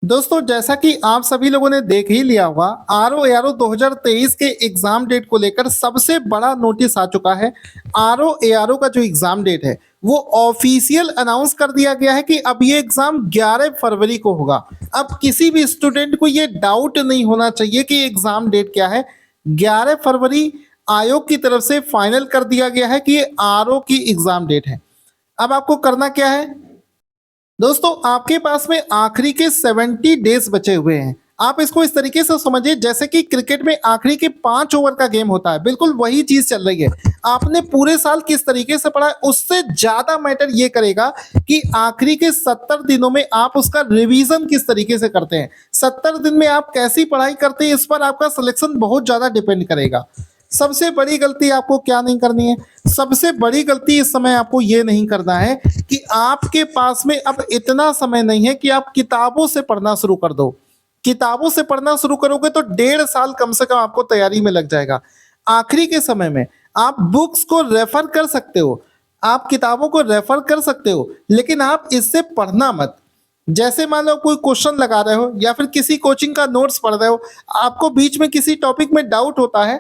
दोस्तों जैसा कि आप सभी लोगों ने देख ही लिया होगा, आरओ एआरओ 2023 के एग्जाम डेट को लेकर सबसे बड़ा नोटिस आ चुका है। आरओ एआरओ का जो एग्जाम डेट है वो ऑफिशियल अनाउंस कर दिया गया है कि अब ये एग्जाम 11 फरवरी को होगा। अब किसी भी स्टूडेंट को ये डाउट नहीं होना चाहिए कि एग्जाम डेट क्या है। 11 फरवरी आयोग की तरफ से फाइनल कर दिया गया है कि ये आरओ की एग्जाम डेट है। अब आपको करना क्या है दोस्तों, आपके पास में आखिरी के 70 डेज बचे हुए हैं। आप इसको इस तरीके से समझिए जैसे कि क्रिकेट में आखिरी के 5 ओवर का गेम होता है, बिल्कुल वही चीज चल रही है। आपने पूरे साल किस तरीके से पढ़ा है उससे ज्यादा मैटर ये करेगा कि आखिरी के 70 दिनों में आप उसका रिवीजन किस तरीके से करते हैं। 70 दिन में आप कैसी पढ़ाई करते हैं इस पर आपका सिलेक्शन बहुत ज्यादा डिपेंड करेगा। सबसे बड़ी गलती आपको क्या नहीं करनी है, सबसे बड़ी गलती इस समय आपको ये नहीं करना है कि आपके पास में अब इतना समय नहीं है कि आप किताबों से पढ़ना शुरू कर दो। किताबों से पढ़ना शुरू करोगे तो 1.5 साल कम से कम आपको तैयारी में लग जाएगा। आखिरी के समय में आप बुक्स को रेफर कर सकते हो, आप किताबों को रेफर कर सकते हो, लेकिन आप इससे पढ़ना मत। जैसे मान लो कोई क्वेश्चन लगा रहे हो या फिर किसी कोचिंग का नोट्स पढ़ रहे हो, आपको बीच में किसी टॉपिक में डाउट होता है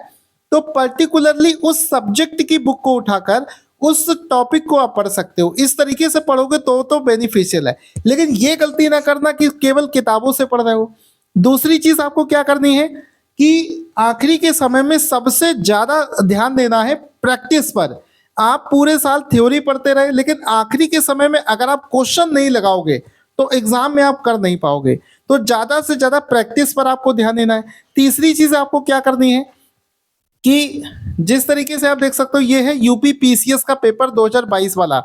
तो पर्टिकुलरली उस सब्जेक्ट की बुक को उठाकर उस टॉपिक को आप पढ़ सकते हो। इस तरीके से पढ़ोगे तो बेनिफिशियल है, लेकिन ये गलती ना करना कि केवल किताबों से पढ़ रहे हो। दूसरी चीज आपको क्या करनी है कि आखिरी के समय में सबसे ज्यादा ध्यान देना है प्रैक्टिस पर। आप पूरे साल थ्योरी पढ़ते रहे, लेकिन आखिरी के समय में अगर आप क्वेश्चन नहीं लगाओगे तो एग्जाम में आप कर नहीं पाओगे। तो ज्यादा से ज्यादा प्रैक्टिस पर आपको ध्यान देना है। तीसरी चीज आपको क्या करनी है कि जिस तरीके से आप देख सकते हो, ये है यूपी पीसीएस का पेपर 2022 वाला।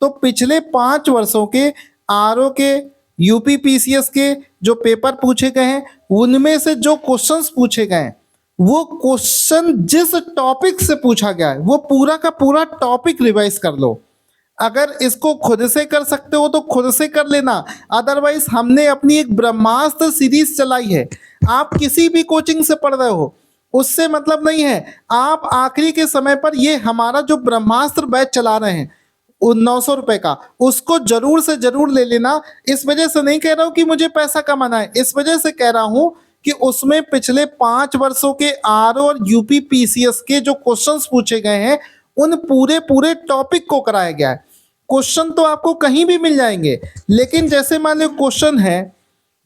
तो पिछले 5 वर्षों के आरओ के, यूपी पीसीएस के जो पेपर पूछे गए हैं उनमें से जो क्वेश्चंस पूछे गए हैं वो क्वेश्चन जिस टॉपिक से पूछा गया है वो पूरा का पूरा टॉपिक रिवाइज कर लो। अगर इसको खुद से कर सकते हो तो खुद से कर लेना, अदरवाइज हमने अपनी एक ब्रह्मास्त्र सीरीज चलाई है। आप किसी भी कोचिंग से पढ़ रहे हो उससे मतलब नहीं है। आप आखिरी के समय पर ये हमारा जो ब्रह्मास्त्र बैच चला रहे हैं 900 रुपए का, उसको जरूर से जरूर ले लेना। इस वजह से नहीं कह रहा हूं कि मुझे पैसा कमाना है, इस वजह से कह रहा हूं कि उसमें पिछले 5 वर्षों के आरओ और यूपी पीसीएस के जो क्वेश्चंस पूछे गए हैं उन पूरे पूरे टॉपिक को कराया गया है। क्वेश्चन तो आपको कहीं भी मिल जाएंगे, लेकिन जैसे मान लो क्वेश्चन है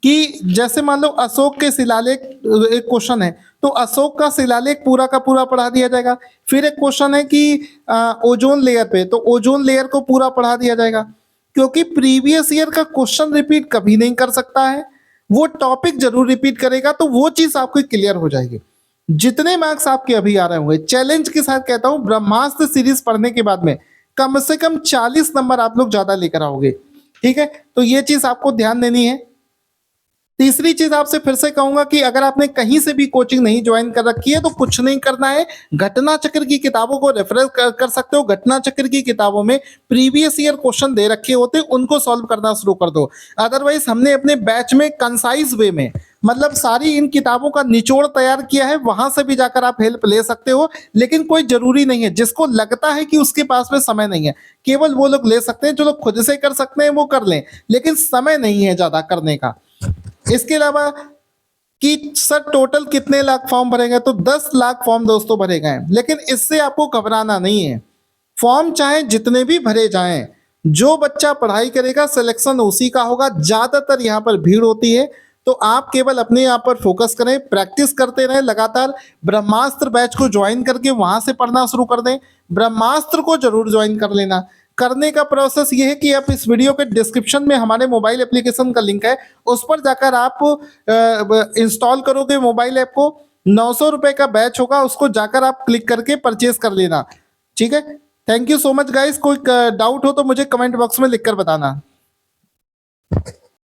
कि जैसे मान लो अशोक के शिलालेख, एक क्वेश्चन है तो अशोक का शिलालेख पूरा का पूरा पढ़ा दिया जाएगा। फिर एक क्वेश्चन है कि ओजोन लेयर पे, तो ओजोन लेयर को पूरा पढ़ा दिया जाएगा, क्योंकि प्रीवियस ईयर का क्वेश्चन रिपीट कभी नहीं कर सकता है, वो टॉपिक जरूर रिपीट करेगा। तो वो चीज आपको क्लियर हो जाएगी। जितने मार्क्स आपके अभी आ रहे होंगे, चैलेंज के साथ कहता हूं, ब्रह्मास्त्र सीरीज पढ़ने के बाद में कम से कम 40 नंबर आप लोग ज्यादा लेकर आओगे। ठीक है, तो ये चीज आपको ध्यान देनी है। तीसरी चीज आपसे फिर से कहूंगा कि अगर आपने कहीं से भी कोचिंग नहीं ज्वाइन कर रखी है तो कुछ नहीं करना है, घटना चक्र की किताबों को रेफर कर सकते हो। घटना चक्र की किताबों में प्रीवियस ईयर क्वेश्चन दे रखे होते हैं, उनको सॉल्व करना शुरू कर दो। अदरवाइज हमने अपने बैच में कंसाइज वे में, मतलब सारी इन किताबों का निचोड़ तैयार किया है, वहां से भी जाकर आप हेल्प ले सकते हो। लेकिन कोई जरूरी नहीं है, जिसको लगता है कि उसके पास में समय नहीं है केवल वो लोग ले सकते हैं। जो लोग खुद से कर सकते हैं वो कर लें, लेकिन समय नहीं है ज्यादा करने का। इसके अलावा कि सर टोटल कितने लाख फॉर्म भरे गए, तो 10 लाख फॉर्म दोस्तों भरे गए हैं। लेकिन इससे आपको घबराना नहीं है, फॉर्म चाहे जितने भी भरे जाएं, जो बच्चा पढ़ाई करेगा सिलेक्शन उसी का होगा। ज्यादातर यहाँ पर भीड़ होती है, तो आप केवल अपने आप पर फोकस करें, प्रैक्टिस करते रहें लगातार। ब्रह्मास्त्र बैच को ज्वाइन करके वहां से पढ़ना शुरू कर दें। ब्रह्मास्त्र को जरूर ज्वाइन कर लेना। करने का प्रोसेस ये है कि आप इस वीडियो के डिस्क्रिप्शन में हमारे मोबाइल एप्लीकेशन का लिंक है, उस पर जाकर आप इंस्टॉल करोगे मोबाइल ऐप को। 900 रुपए का बैच होगा, उसको जाकर आप क्लिक करके परचेज कर लेना। ठीक है, thank you so much guys. कोई डाउट हो तो मुझे कमेंट बॉक्स में लिखकर बताना।